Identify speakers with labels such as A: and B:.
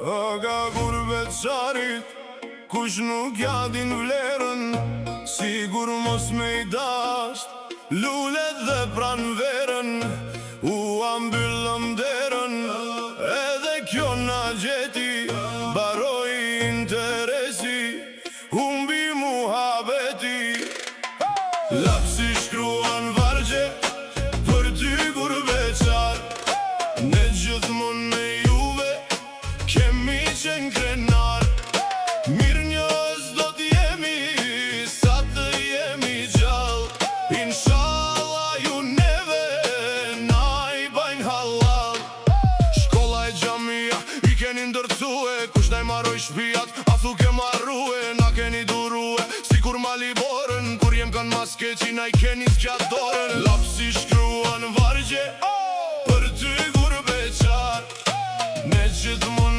A: Aga gurbet qarit, kush nuk ja din vlerën, sigur mos me I dasht lullet dhe pran verën. U ambyllëm derën, edhe kjo na gjeti, baroj interesi, humbi muhabeti. Lapsi shkruan vargje, për ty gurbeqar, ne gjithmon me juve, kemi qenë krenar. Mirë njës do t'jemi, sa të jemi gjall, inshallah ju neve, na I bajnë halal. Shkolla e gjamia, I keni ndërcue, kush na I marroj shpijat, a thu ke marrue, na keni durue, si kur Maliborën, kur jem kan maskeqi, na I keni zgjat dorën. Lapsi shkruan vargje, për ty gurbeqar, ne gjithmon